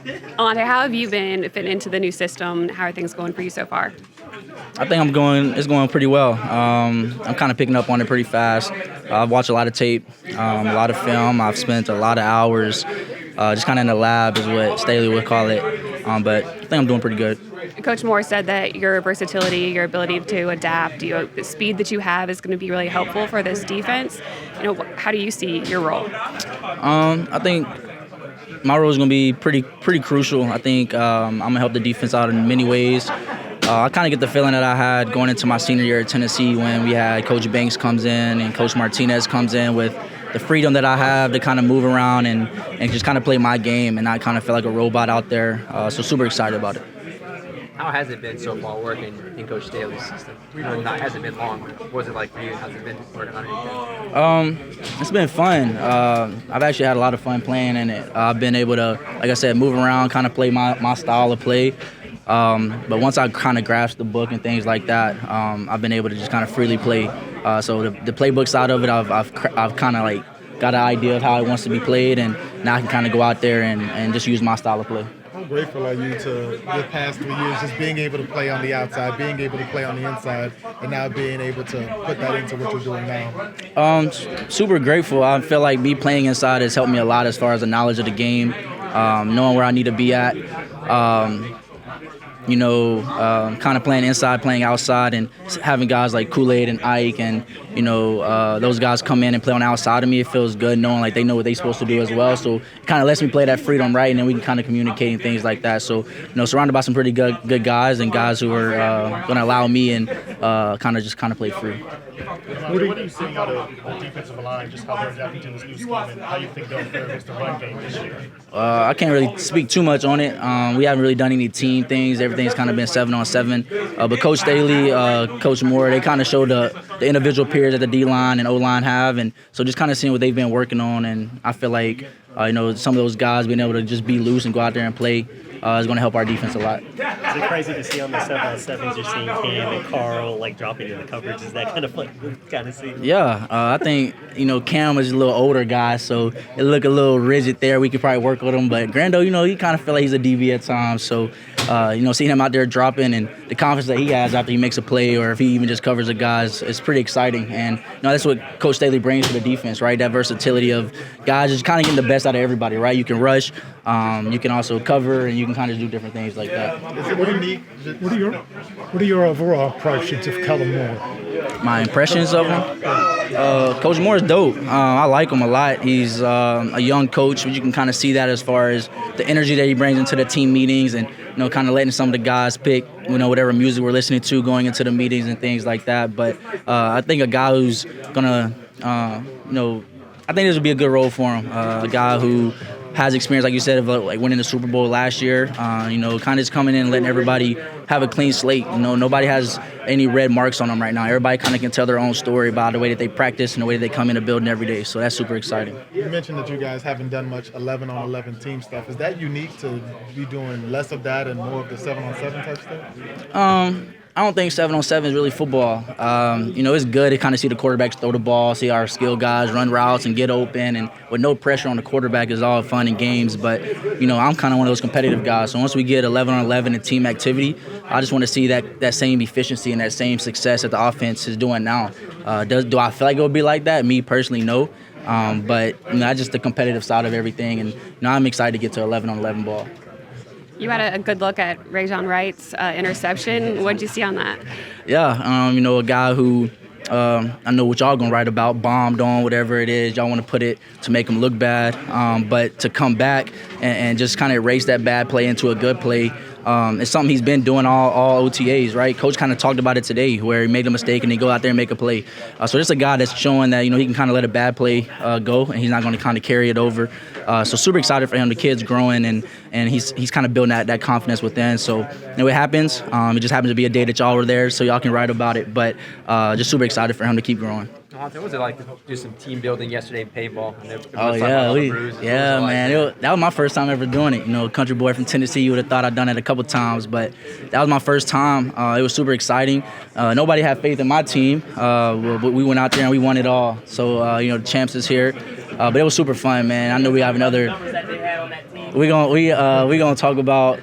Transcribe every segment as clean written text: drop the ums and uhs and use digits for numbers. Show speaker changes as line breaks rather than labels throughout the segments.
Alontae, how have you been fitting into the new system? How are things going for you so far?
I think it's going pretty well. I'm kind of picking up on it pretty fast. I've watched a lot of tape, a lot of film. I've spent a lot of hours just kind of in the lab is what Staley would call it. But I think I'm doing pretty good.
Coach Moore said that your versatility, your ability to adapt, the speed that you have is going to be really helpful for this defense. How do you see your role?
I think my role is going to be pretty crucial. I think I'm going to help the defense out in many ways. I kind of get the feeling that I had going into my senior year at Tennessee when we had Coach Banks comes in and Coach Martinez comes in with the freedom that I have to kind of move around and just kind of play my game and not kind of feel like a robot out there. So super excited about it.
How has it been so far working in Coach Staley's system? It hasn't been long. What was it like for you? How's it been working underneath it?
It's been fun. I've actually had a lot of fun playing in it. I've been able to, like I said, move around, kind of play my style of play. But once I kind of grasped the book and things like that, I've been able to just kind of freely play. So the playbook side of it, I've kind of like got an idea of how it wants to be played, and now I can kind of go out there and just use my style of play.
How grateful are you to the past 3 years just being able to play on the outside, being able to play on the inside, and now being able to put that into what you're doing now?
Super grateful. I feel like me playing inside has helped me a lot as far as the knowledge of the game, knowing where I need to be at. Kind of playing inside, playing outside, and having guys like Kool-Aid and Ike and, those guys come in and play on the outside of me. It feels good knowing like they know what they're supposed to do as well. So it kind of lets me play that freedom right, and then we can kind of communicate and things like that. So, surrounded by some pretty good guys and guys who are going to allow me and kind of play free.
What are you seeing out of the defensive line, just how they're adapting to this new scheme and how you think they'll fare against the run game this year?
I can't really speak too much on it. We haven't really done any team things. Everything's kind of been 7-on-7. But Coach Staley, Coach Moore, they kind of showed the individual peers that the D-line and O-line have. And so just kind of seeing what they've been working on. And I feel like, some of those guys being able to just be loose and go out there and play is going to help our defense a lot.
Is it crazy to see on the 7-on-7s you're seeing Cam and Carl dropping into the coverage? Is that kind of fun to kind of see?
Yeah, I think Cam is a little older guy, so it look a little rigid there. We could probably work with him, but Grando, he kind of feel like he's a DB at times. So seeing him out there dropping and the confidence that he has after he makes a play or if he even just covers the guys, it's pretty exciting. And that's what Coach Staley brings to the defense, right? That versatility of guys just kind of getting the best out of everybody, right? You can rush, you can also cover, and you can kind of do different things like that.
What are your overall impressions of Kellen Moore?
My impressions of him? Coach Moore is dope. I like him a lot. He's a young coach, but you can kind of see that as far as the energy that he brings into the team meetings and, kind of letting some of the guys pick, whatever music we're listening to going into the meetings and things like that. But I think a guy who's going to, I think this would be a good role for him. A guy who has experience, like you said, of winning the Super Bowl last year. Kind of just coming in and letting everybody have a clean slate. Nobody has any red marks on them right now. Everybody kind of can tell their own story about the way that they practice and the way that they come in the building every day. So that's super exciting.
You mentioned that you guys haven't done much 11-on-11 team stuff. Is that unique to be doing less of that and more of the 7-on-7 type stuff?
I don't think 7-on-7 is really football. It's good to kind of see the quarterbacks throw the ball, see our skilled guys run routes and get open, and with no pressure on the quarterback is all fun and games. But, I'm kind of one of those competitive guys. So once we get 11-on-11 in team activity, I just want to see that same efficiency and that same success that the offense is doing now. Do I feel like it would be like that? Me personally, no. But that's just the competitive side of everything. And I'm excited to get to 11-on-11 ball.
You had a good look at Rajon Wright's interception. What did you see on that?
Yeah, a guy who I know what y'all going to write about, bombed on, whatever it is. Y'all want to put it to make him look bad. But to come back and just kind of erase that bad play into a good play, it's something he's been doing all OTAs, right? Coach kind of talked about it today where he made a mistake and he go out there and make a play. So this is a guy that's showing that, he can kind of let a bad play go and he's not going to kind of carry it over. So super excited for him. The kid's growing and he's kind of building that confidence within. So it happens. It just happens to be a day that y'all were there so y'all can write about it. But just super excited for him to keep growing.
What was it like to do some team building yesterday in paintball?
Man. That was my first time ever doing it. Country boy from Tennessee, you would have thought I'd done it a couple times, but that was my first time. It was super exciting. Nobody had faith in my team, but we went out there and we won it all. So, the champs is here. But it was super fun, man. I know we have another. we gonna talk about.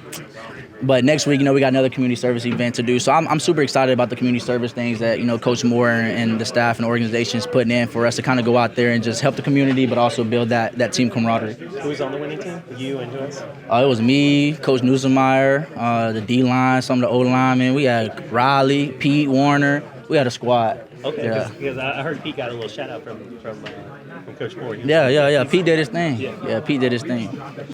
But next week, we got another community service event to do. So I'm super excited about the community service things that, Coach Moore and the staff and the organization is putting in for us to kind of go out there and just help the community, but also build that team camaraderie.
Who's on the winning team? You and who else?
It was me, Coach Newsemeyer, the D-line, some of the O-linemen. We had Riley, Pete, Warner. We had a squad.
Okay,
Yeah.
because I heard Pete got a little shout out from Coach Moore.
Yeah. Pete did his thing. Yeah, Pete did his thing.